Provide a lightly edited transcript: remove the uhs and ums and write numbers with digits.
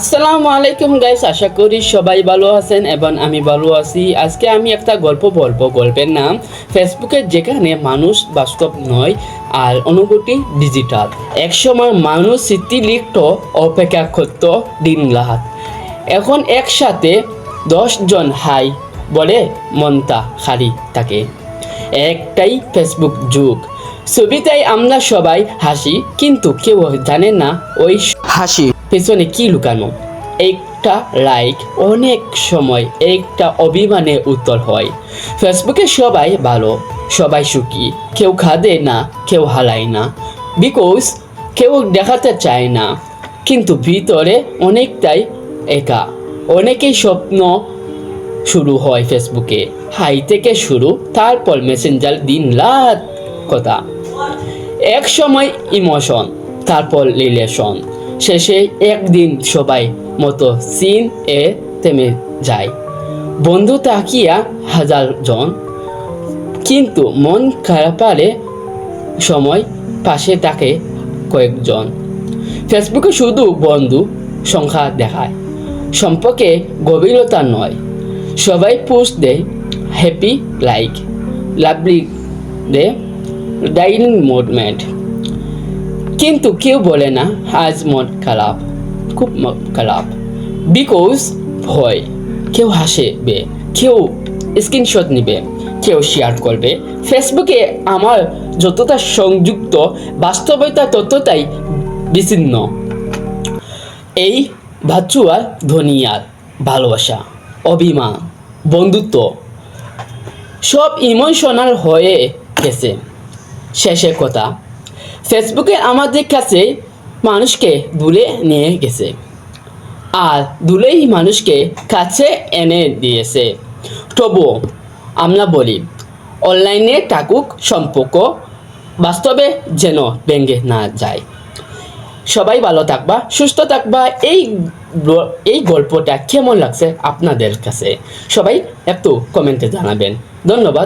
আসসালামু আলাইকুম গাইস, আশা করি সবাই ভালো আছেন এবং আমি ভালো আছি। আজকে আমি একটা গল্প বলবো। গল্পের নাম ফেসবুকে, যেখানে মানুষ বাস্তব নয় আর অনুভূতি ডিজিটাল। একসময় মানুষ স্মৃতি লিখত, অপেক্ষা করত দিন রাত। এখন একসাথে 10 জন হাই বলে মনটা খালি থাকে। একটাই ফেসবুক যুগ। ছবিটাই আমরা সবাই হাসি, কিন্তু কেউ জানে না ওই হাসি পেছনে কি লুকানো। একটা লাইক অনেক সময় একটা অভিমানের উত্তর হয়। ফেসবুকে সবাই ভালো, সবাই সুখী, কেউ খাদে না, কেউ হারায় না, বিকজ কেউ দেখাতে চায় না, কিন্তু ভিতরে অনেকটাই একা। অনেকেই স্বপ্ন শুরু হয় ফেসবুকে, হাই থেকে শুরু, তারপর মেসেঞ্জার, দিন রাত কথা। এক সময় ইমোশন, তারপর রিলেশন, শেষে একদিন সবাই মতো সিন এ থেমে যায়। বন্ধু তাকিয়া 1000 জন, কিন্তু মন খারাপারে সময় পাশে থাকে কয়েকজন। ফেসবুকে শুধু বন্ধু সংখ্যা দেখায়, সম্পর্কে গভীরতা নয়। সবাই পোস্ট দেয় হ্যাপি, লাইক, লাভলি দে, ডাইনিং মোডমেন্ট, কিন্তু কেউ বলে না আজ মন খারাপ, খুব খারাপ। বিকজ ভয়, কেউ হাসবে, কেউ স্ক্রিনশট নিবে, কেউ শেয়ার করবে। ফেসবুকে আমার যতটা সংযুক্ত, বাস্তবতা ততটাই বিচ্ছিন্ন। এই ভার্চুয়াল দুনিয়ার ভালোবাসা, অভিমান, বন্ধুত্ব সব ইমোশনাল হয়ে গেছে। শেষের কথা, ফেসবুকে আমাদের কাছে মানুষকে দূরে নিয়ে গেছে, আর দূরেই মানুষকে কাছে এনে দিয়েছে। তবুও আমরা বলি, অনলাইনে থাকুক সম্পর্ক, বাস্তবে যেন ভেঙে না যায়। সবাই ভালো থাকবা, সুস্থ থাকবা। এই গল্পটা কেমন লাগছে আপনাদের কাছে? সবাই একটু কমেন্টে জানাবেন। ধন্যবাদ।